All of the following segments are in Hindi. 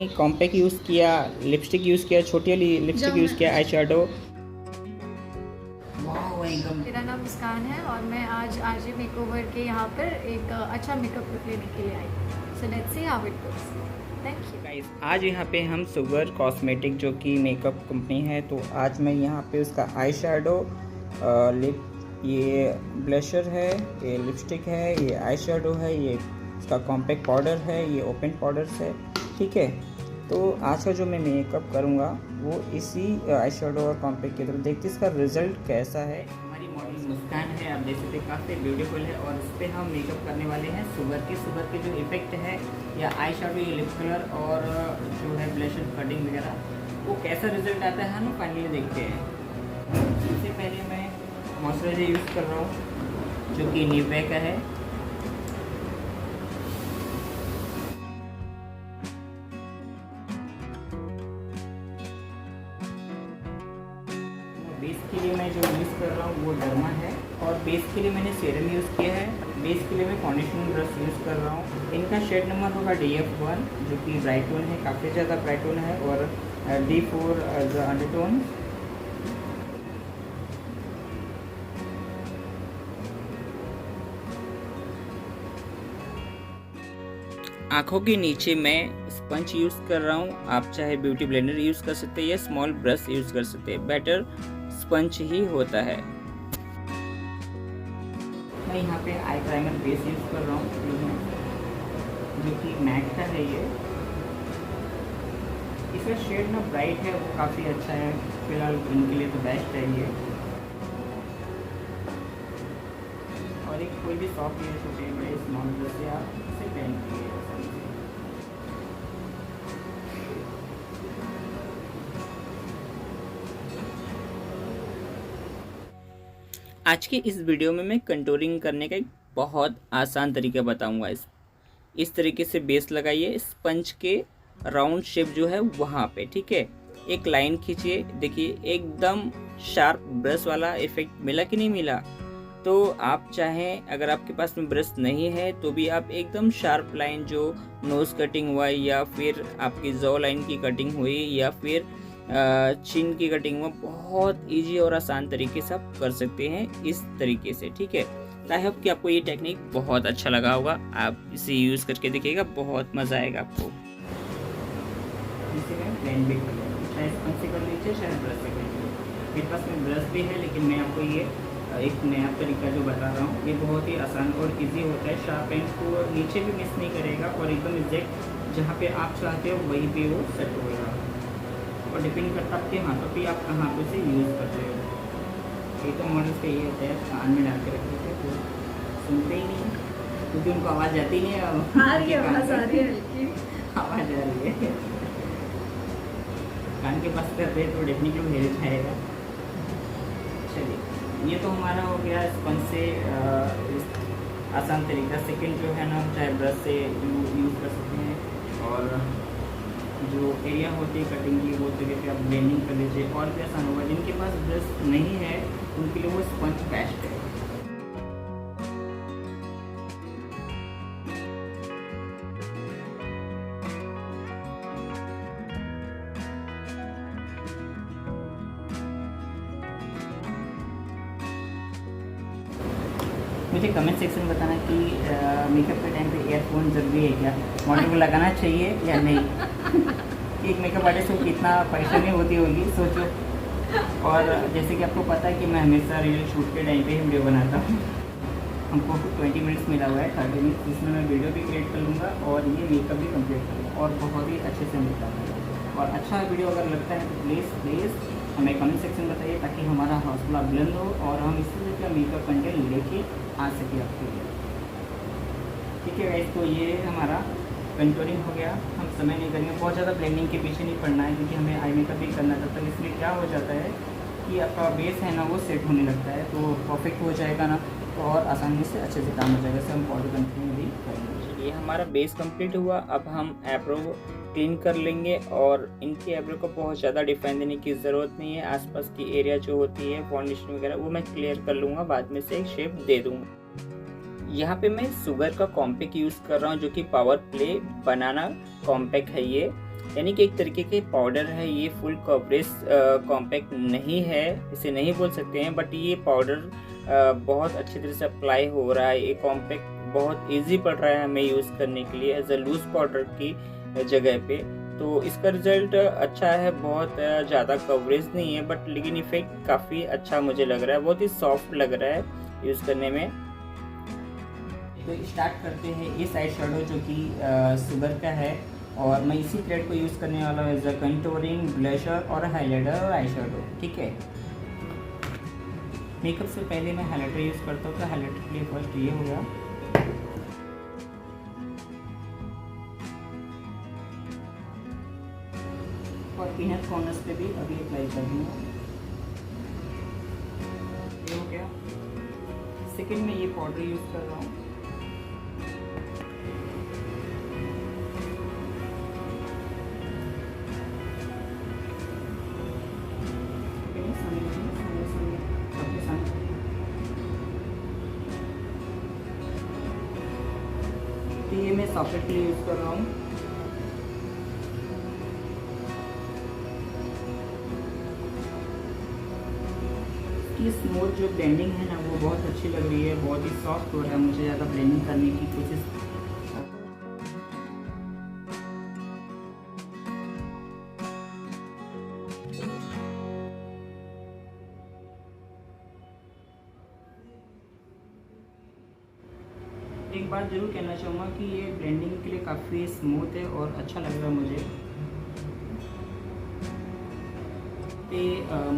कॉम्पैक्ट यूज़ किया, लिपस्टिक यूज़ किया, छोटी वाली लिपस्टिक यूज़ किया, आई शेडो। मेरा नाम मुस्कान है और मैं आज आरजे मेकओवर के यहाँ पर एक अच्छा मेकअप लुक लेने के लिए आई। So let's see how it goes. Thank you guys, आज यहाँ पे हम सुगर कॉस्मेटिक जो कि मेकअप कंपनी है, तो आज मैं यहाँ पे उसका आई शेडो, लिप, ये ब्लशर है, ये लिपस्टिक है, ये आई शेडो है, ये इसका कॉम्पैक्ट पाउडर है, ये ओपन पाउडर्स है। ठीक है, तो आज का जो मैं मेकअप करूँगा वो इसी आई शेडो और कॉम्पैक्ट की तरफ, देखते इसका रिजल्ट कैसा है। हमारी मॉडल मुस्कान है, आप देख सकते हैं काफ़ी ब्यूटीफुल है और इस पर हम मेकअप करने वाले हैं सुगर के जो इफेक्ट है या आई शेडो, ये लिप कलर और जो है ब्लशर कटिंग वगैरह, वो कैसा रिजल्ट आता है हम फाइनली देखते हैं। सबसे पहले मैं मॉइस्चराइजर यूज़ कर रहा हूँ जो कि निवे का है। बेस के लिए मैं जो यूज़ कर रहा हूँ वो डर्मा है और बेस के लिए मैंने सीरम यूज़ किया है। बेस के लिए मैं फाउंडेशन ब्रश यूज़ कर रहा हूँ। इनका शेड नंबर होगा DF1 जो कि ब्राइट टोन है, काफ़ी ज़्यादा ब्राइट टोन है, और D4 द अंडरटोन। आँखों के नीचे मैं स्पंज यूज़ कर रहा हूँ, आप चाहे ब्यूटी ब्लेंडर यूज़ कर सकते हैं या स्मॉल ब्रश यूज़ कर सकते हैं, बेटर स्पंज ही होता है। मैं यहाँ पे आई प्राइमर बेस यूज़ कर रहा हूँ जो कि मैक का है। ये इसका शेड ना ब्राइट है, वो काफ़ी अच्छा है, फिलहाल इनके लिए तो बेस्ट है ये। और एक कोई भी सॉफ्ट या छोटे बड़े स्मॉल ब्रश से आप इसे पेंट कीजिए। आज की इस वीडियो में मैं कंटूरिंग करने का एक बहुत आसान तरीका बताऊंगा। इस तरीके से बेस लगाइए, स्पंज के राउंड शेप जो है वहाँ पे, ठीक है, एक लाइन खींचिए। देखिए एकदम शार्प ब्रश वाला इफेक्ट मिला कि नहीं मिला। तो आप चाहें, अगर आपके पास में ब्रश नहीं है तो भी आप एकदम शार्प लाइन जो नोज़ कटिंग हुआ या फिर आपकी जॉ लाइन की कटिंग हुई या फिर चिन की कटिंग में बहुत इजी और आसान तरीके से आप कर सकते हैं इस तरीके से। ठीक है, आई होप कि आपको ये टेक्निक बहुत अच्छा लगा होगा। आप इसे यूज़ करके देखिएगा, बहुत मज़ा आएगा आपको। इसे मैं ब्लेंड भी कर लूँगा, चाहे स्पंज से कर लीजिए चाहे ब्रश से कर लीजिए। मेरे पास में ब्रश भी है, लेकिन मैं आपको ये एक नया तरीका जो बता रहा हूँ, ये बहुत ही आसान और इजी होता है। शार्प एंड को नीचे भी मिस नहीं करेगा और एकदम एग्जैक्ट जहाँ पे आप चाहते हो वहीं पे वो सेट होगा। और डिपेंड करता है आपके हाथों पे, आप कहाँ पे से यूज़ करते हो। ये तो मॉडल्स का ये होता है, कान में डाल के रखते थे तो सुनते ही नहीं क्योंकि उनको आवाज़ जाती नहीं है। आवाज़ आ रही है, आवाज़ आ रही है, कान के पास करते हैं तो डेफिनेटली हेयर जाएगा। चलिए, ये तो हमारा हो गया स्पंज से आसान तरीका। सेकंड जो है ना, चाहे ब्रश से यूज़ कर सकते हैं और जो एरिया होती है कटिंग की वो जगह पे आप ब्लेंडिंग कर लीजिए और भी आसान होगा। जिनके पास ब्रश नहीं है उनके लिए वो स्पंज बेस्ट है। मुझे कमेंट सेक्शन में बताना कि मेकअप के टाइम पे ईयरफोन ज़रूरी है क्या, मॉडल को लगाना चाहिए या नहीं। एक मेकअप आर्टिस्ट को कितना परेशानी होती होगी सोचो। और जैसे कि आपको पता है कि मैं हमेशा रील शूट के टाइम पे ही वीडियो बनाता हूँ। हमको 20 मिनट्स मिला हुआ है, 30 मिनट्स, जिसमें मैं वीडियो भी क्रिएट कर लूँगा और ये मेकअप भी कंप्लीट करूँगा और बहुत ही अच्छे से निकला। और अच्छा वीडियो अगर लगता है तो प्लीज़ हमें कमेंट सेक्शन में बताइए, ताकि हमारा हौसला बुलंद हो और हम इसी तरह का मेकअप कंटेंट लेके आ सके आपके लिए। ठीक है गाइस, तो ये हमारा कंटूरिंग हो गया। हम समय नहीं करेंगे, बहुत ज़्यादा ब्लेंडिंग के पीछे नहीं पड़ना है क्योंकि हमें आई मेकअप भी करना था। तो इसमें क्या हो जाता है कि आपका बेस है ना वो सेट होने लगता है, तो परफेक्ट हो जाएगा ना, तो और आसानी से अच्छे से काम हो जाएगा। जैसे हम पाउडर कंटिन्यू भी करेंगे। ये हमारा बेस कंप्लीट हुआ। अब हम एब्रो क्लीन कर लेंगे और इनके एब्रो को बहुत ज़्यादा डिफाइन देने की ज़रूरत नहीं है। आसपास की एरिया जो होती है फाउंडेशन वगैरह वो मैं क्लियर कर लूँगा, बाद में से एक शेप दे दूँगा। यहाँ पे मैं सुगर का कॉम्पैक्ट यूज़ कर रहा हूँ जो कि पावर प्ले बनाना कॉम्पैक्ट है ये। यानी कि एक तरीके के पाउडर है ये, फुल कवरेज कॉम्पैक्ट नहीं है, इसे नहीं बोल सकते हैं, बट ये पाउडर बहुत अच्छी तरह से अप्लाई हो रहा है। ये कॉम्पैक्ट बहुत इजी पड़ रहा है हमें यूज़ करने के लिए एज अ लूज पाउडर की जगह पे। तो इसका रिज़ल्ट अच्छा है, बहुत ज़्यादा कवरेज नहीं है, बट लेकिन इफेक्ट काफ़ी अच्छा मुझे लग रहा है, बहुत ही सॉफ्ट लग रहा है यूज़ करने में। तो स्टार्ट करते हैं इस आई शेडो जो कि शुगर का है, और मैं इसी प्लेट को यूज़ करने वाला हूँ एज अ कंटूरिंग, ब्लशर और हाइलाइटर और आई शेडो। ठीक है, मेकअप से पहले मैं हाइलाइटर यूज़ करता हूँ, तो हाइलाइटर के लिए फर्स्ट ये हो गया। और इनर कॉर्नर्स पे भी अभी अप्लाई कर दूँगा। ये हो गया। सेकेंड में ये पाउडर यूज़ कर रहा हूँ। तो ये मैं सॉकेट के लिए यूज़ कर रहा हूँ। इसकी स्मूथ जो ब्लेंडिंग है ना वो बहुत अच्छी लग रही है, बहुत ही सॉफ्ट हो रहा है, मुझे ज़्यादा ब्लेंडिंग करने की कोशिश। एक बात जरूर कहना चाहूँगा कि ये ब्लेंडिंग के लिए काफ़ी स्मूथ है और अच्छा लग रहा है मुझे।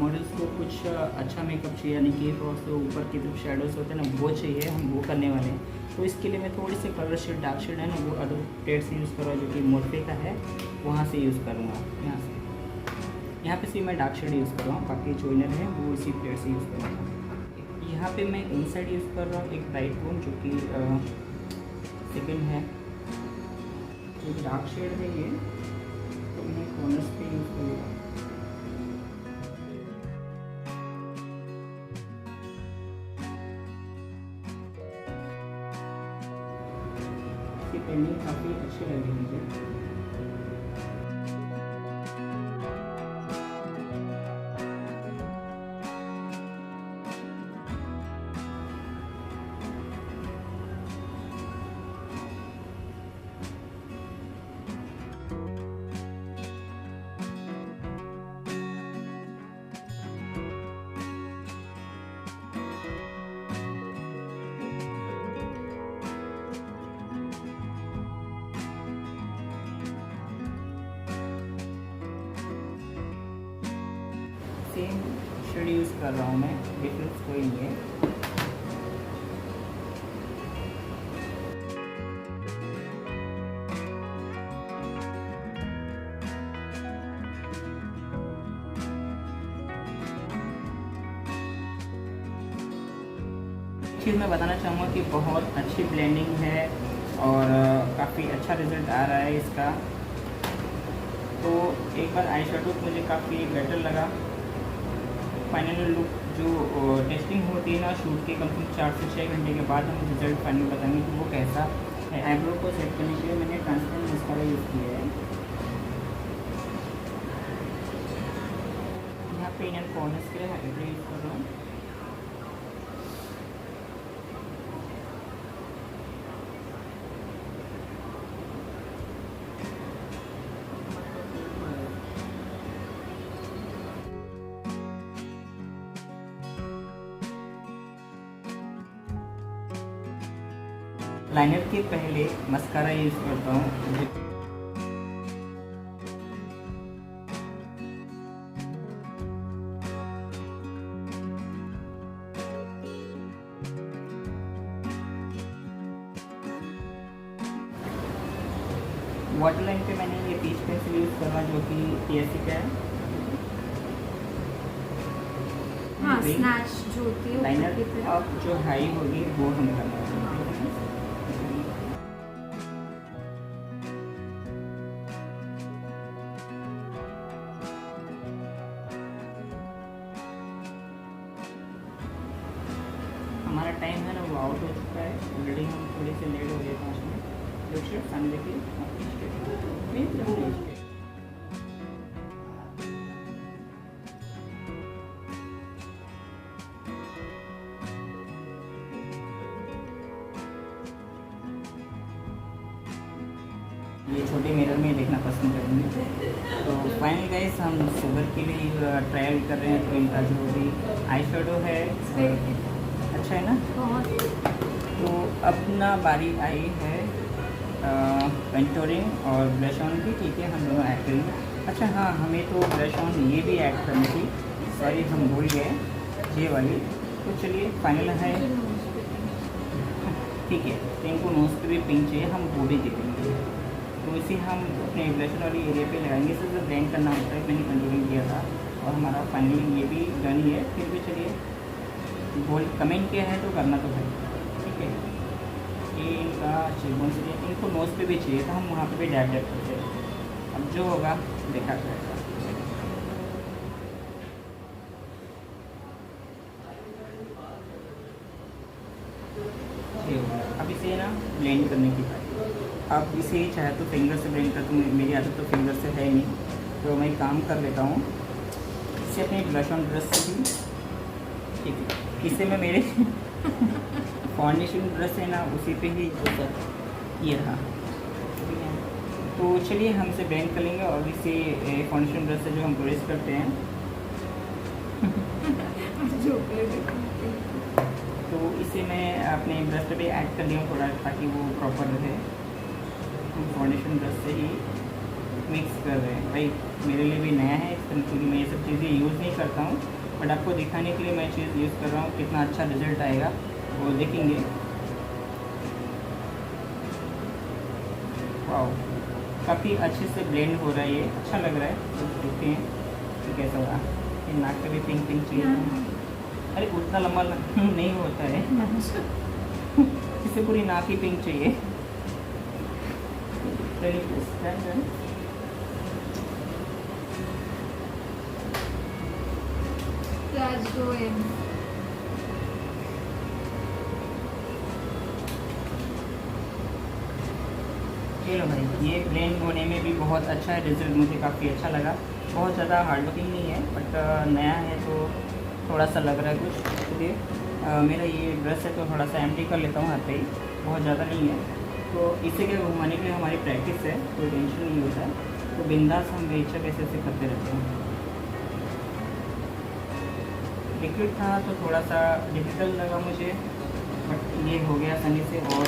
मॉडल्स को कुछ अच्छा मेकअप चाहिए, यानी कि से ऊपर की तरफ शेडोज होते हैं ना वो चाहिए, हम वो करने वाले हैं। तो इसके लिए मैं थोड़ी सी कलर शेड, डार्क शेड है ना वो अदर प्लेट से यूज़ कर रहा हूँ, जो कि मोर्फे का है, वहाँ से यूज़ करूँगा। यहाँ पे सिर्फ मैं डार्क शेड यूज़ कर रहा हूँ, बाकी जो इनर है वो इसी प्लेट से यूज़ करूँगा। यहाँ पे मैं इनसाइड यूज़ कर रहा हूँ एक ब्राइट टोन, जो कि सेकेंड है, जो डार्क शेड है ये, तो मैं कॉर्नर्स पे यूज़ करूँगा। इसकी पेंडिंग काफ़ी अच्छी लगी मुझे। सेम शेड यूज़ कर रहा हूँ मैं, डिफरेंस कोई नहीं है। चीज़ मैं बताना चाहूँगा कि बहुत अच्छी ब्लेंडिंग है और काफ़ी अच्छा रिज़ल्ट आ रहा है इसका। तो एक बार आई शेडो मुझे काफ़ी बेटर लगा। फाइनल लुक जो टेस्टिंग होती है ना शूट के कम से कम 4 से 6 घंटे के बाद हम रिजल्ट फाइनल बताएंगे कि वो कैसा है। आईब्रो को सेट करने के लिए मैंने ट्रांसपेरेंट मस्कारा यूज़ किया है। यहाँ पे इनर कॉर्नर्स के लिए हाइलाइटर यूज़ कर रहा हूँ। लाइनर के पहले मस्कारा यूज़ करता हूँ। वाटर लाइन पे मैंने ये पीच पेंसिल यूज़ करना, जो कि TSC का है। हाँ, स्नैच जो होती है लाइनर अब जो हाई होगी वो हम करना है। हमारा टाइम है ना वो आउट हो चुका है ऑलरेडी, हम थोड़े से लेट हो गए 5 मिनट। सामने देखिए ये छोटे मिरर में देखना पसंद करेंगे। तो फाइनल गाइस हम सुगर के लिए ट्रायल कर रहे हैं। तो इनका जो भी आई शेडो है अच्छा है ना। तो अपना बारी आई है कंटूरिंग और ब्लश ऑन की। ठीक है, हम दोनों ऐड करेंगे। अच्छा हाँ, हमें तो ब्लश ऑन ये भी ऐड करनी थी, सॉरी हम भूल गए ये वाली। तो चलिए फाइनल है, ठीक है। तो इनको नोज पे भी पिंक चाहिए, हम वो भी दे देंगे। तो इसे हम अपने ब्लश वाली एरिया पे लगाएंगे। इसे जो ब्लेंड करना होता है, मैंने कंट्रोलिंग किया था और हमारा फाइनली ये भी डन ही है। फिर भी चलिए बोल कमेंट किया है तो करना तो है, ठीक है। ये इनका चेकबोन से इनको नोज पे भी चाहिए था, हम वहाँ पे भी डैब डैब करते हैं। अब जो होगा देखा जाएगा। अब इसे ना ब्लेंड करने की बात। आप इसे चाहे तो फिंगर से ब्लेंड कर, तो मेरी आदत तो फिंगर से है नहीं, तो मैं काम कर लेता हूँ इसे अपने ब्लश ऑन ब्रश से भी। ठीक है, इसे मैं मेरे फाउंडेशन ब्रश है ना उसी पे ही ये रहा। तो चलिए हम इसे ब्लेंड कर लेंगे और इसे फाउंडेशन ब्रश से जो हम ब्रश करते हैं तो इसे मैं अपने ब्रश पे भी ऐड कर लिया थोड़ा, ताकि वो प्रॉपर रहे। हम फाउंडेशन ब्रश से ही मिक्स कर रहे हैं। भाई मेरे लिए भी नया है, क्योंकि मैं ये सब चीज़ें यूज़ नहीं करता हूँ, बट आपको दिखाने के लिए मैं चीज़ यूज़ कर रहा हूँ। कितना अच्छा रिजल्ट आएगा वो देखेंगे। वाओ, काफ़ी अच्छे से ब्लेंड हो रहा है, ये अच्छा लग रहा है। तो देखते हैं कि कैसा होगा। ये नाक का भी पिंक पिंक चाहिए। अरे उतना लंबा नहीं होता है इसे पूरी नाक ही पिंक चाहिए। Let's go in. चलो भाई, ये ब्लेंड होने में भी बहुत अच्छा है, रिजल्ट मुझे काफ़ी अच्छा लगा। बहुत ज़्यादा हार्ड वर्किंग नहीं है, बट नया है तो थोड़ा सा लग रहा है कुछ। इसलिए मेरा ये ब्रश है तो थोड़ा सा एम्प्टी कर लेता हूँ हाथ पे ही, बहुत ज़्यादा नहीं है। तो इसे क्या घुमाने के लिए हमारी प्रैक्टिस है, कोई टेंशन नहीं होता है। तो बिंदास हम बेचक ऐसे ऐसे करते रहते हैं। लिक्विड था तो थोड़ा सा डिफिकल्ट लगा मुझे, बट ये हो गया आसानी से। और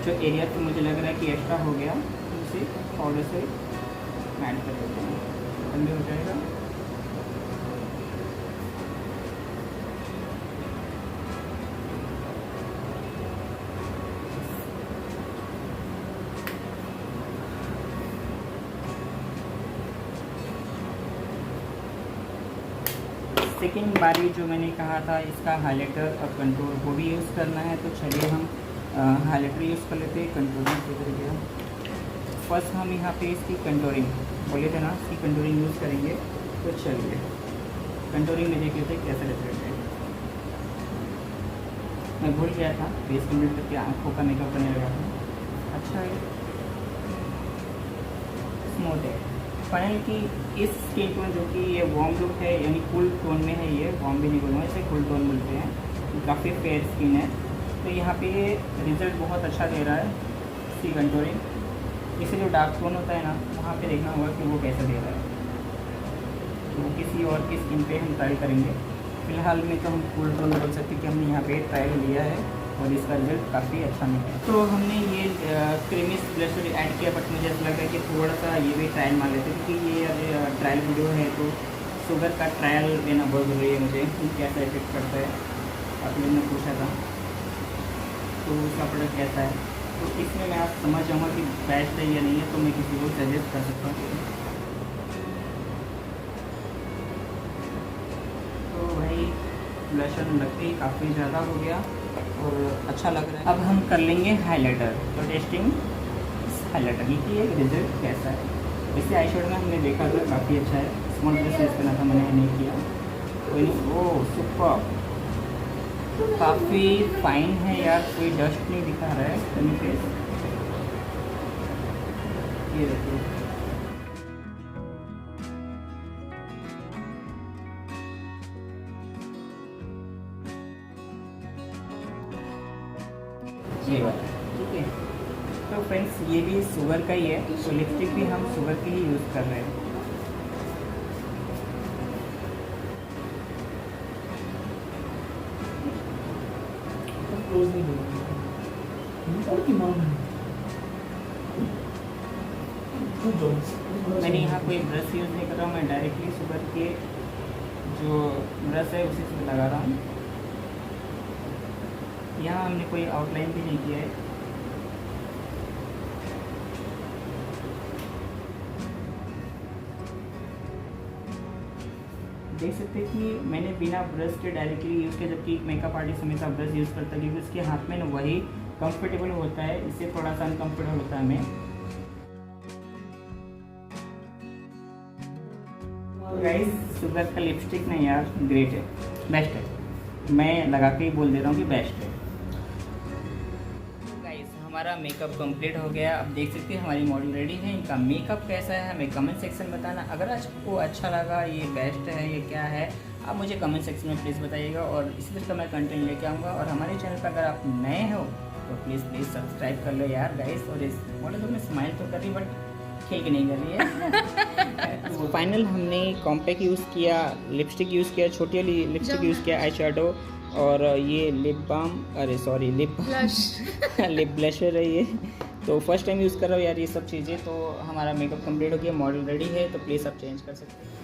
जो एरिया पे मुझे लग रहा है कि एक्स्ट्रा हो गया, उसे पाउडर से ऐड कर देते हैं, ठंडे हो जाएगा। सेकेंड बारी जो मैंने कहा था इसका हाइलाइटर और कंटूर वो भी यूज़ करना है। तो चलिए हम हाइलाइटर यूज़ कर लेते हैं। कंटूरिंग से करेंगे फर्स्ट हम यहाँ पे इसकी कंटूरिंग बोले थे ना, इसकी कंटूरिंग यूज़ करेंगे। तो चलिए कंटूरिंग में देखिए थे कैसा रिजल्ट है। मैं भूल गया था फेस कंप्लीट करके आँखों का मेकअप करने लगा था। अच्छा है, स्मूथ है। फाइनल की इस स्किन टोन जो कि ये वार्म लुक है, यानी कूल टोन में है, ये वार्म भी नहीं बोलूँगा, इसे कूल टोन बोलते हैं। काफ़ी फेयर स्किन है, तो यहाँ पे रिज़ल्ट बहुत अच्छा दे रहा है इसकी कंटूरिंग। इसे जो डार्क टोन होता है ना, वहाँ पे देखना होगा कि वो कैसा दे रहा है। तो किसी और की स्किन पे हम ट्राई करेंगे। फ़िलहाल में तो हम कूल टोन बोल सकते हैं कि हमने यहाँ पे ट्रायल लिया है और इसका रिजल्ट काफ़ी अच्छा निकला। तो हमने ये क्रीमी ब्लशर ऐड किया, बट मुझे ऐसा लगा कि थोड़ा सा ये भी ट्रायल मार लेते, क्योंकि ये ट्रायल वीडियो है तो शुगर का ट्रायल लेना बहुत ज़रूरी है मुझे, कैसा इफेक्ट करता है। आप लोगों ने पूछा था तो उसका प्रोडक्ट कैसा है, तो इसमें मैं आप समझ जाऊँगा कि बेस्ट है या नहीं है, तो मैं किसी को सजेस्ट कर सकता हूँ। तो भाई ब्लशर लगते ही काफ़ी ज़्यादा हो गया और अच्छा लग रहा है। अब हम कर लेंगे हाइलाइटर। तो टेस्टिंग हाइलाइटर की एक रिजल्ट कैसा है। वैसे आई शेडो में हमने देखा था काफ़ी अच्छा है। स्मॉल ब्रश यूज़ करना था, मैंने नहीं किया। कोई नहीं, वो सुपर काफ़ी फाइन है यार, कोई डस्ट नहीं दिखा रहा है कहीं पे। ये देखिए, ये वाला ठीक है। तो सकते हो फ्रेंड्स, ये भी शुगर का ही है, तो लिपस्टिक भी हम शुगर की ही यूज़ कर रहे हैं। क्लोज नहीं होगा और की मांग है मैंने यहाँ कोई ब्रश यूज़ नहीं कर रहा हूँ, मैं डायरेक्टली शुगर के जो ब्रश है उसी से लगा रहा हूँ। यहाँ हमने कोई आउटलाइन भी नहीं किया है। देख सकते हैं कि मैंने बिना ब्रश के डायरेक्टली यूज़ किया, जबकि मेकअप आर्टिस्ट हमेशा ब्रश यूज़ करता है क्योंकि उसके हाथ में ना वही कंफर्टेबल होता है, इससे थोड़ा सा अनकम्फर्टेबल होता है हमें। गाइस शुगर का लिपस्टिक ना यार ग्रेट है, बेस्ट है, मैं लगा के ही बोल दे रहा हूँ कि बेस्ट है। गाइस हमारा मेकअप कंप्लीट हो गया। अब देख सकते हैं हमारी मॉडल रेडी है। इनका मेकअप कैसा है हमें कमेंट सेक्शन में बताना। अगर आपको अच्छा लगा, ये बेस्ट है, ये क्या है, आप मुझे कमेंट सेक्शन में प्लीज़ बताइएगा और इसी तरह का मैं कंटेंट लेके आऊँगा। और हमारे चैनल पर अगर आप नए हो तो प्लीज़ सब्सक्राइब कर लो यार गाइस। और इस मॉडल तो मैं स्माइल तो कर रही बट खेल के नहीं कर रही है। फाइनल हमने कॉम्पैक्ट यूज़ किया, लिपस्टिक यूज़ किया, छोटी वाली लिपस्टिक यूज़ किया, आई शेडो, और ये लिप बाम, अरे सॉरी लिप लिप ब्लशर है ये। तो फर्स्ट टाइम यूज़ कर रहा हूँ यार ये सब चीज़ें। तो हमारा मेकअप कंप्लीट हो गया, मॉडल रेडी है, तो प्लीज़ आप चेंज कर सकते हैं।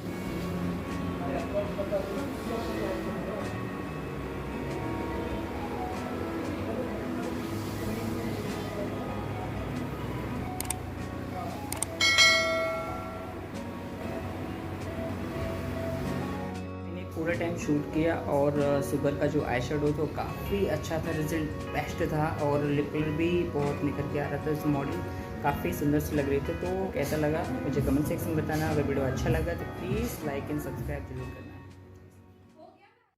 पूरा टाइम शूट किया और शुगर का जो आई शेडो तो काफ़ी अच्छा था, रिजल्ट बेस्ट था और लिप कलर भी बहुत निखर के आ रहा था। इस मॉडल काफ़ी सुंदर सी लग रही थी। तो कैसा लगा मुझे कमेंट सेक्शन में बताना। अगर वीडियो अच्छा लगा तो प्लीज़ लाइक एंड सब्सक्राइब जरूर करना।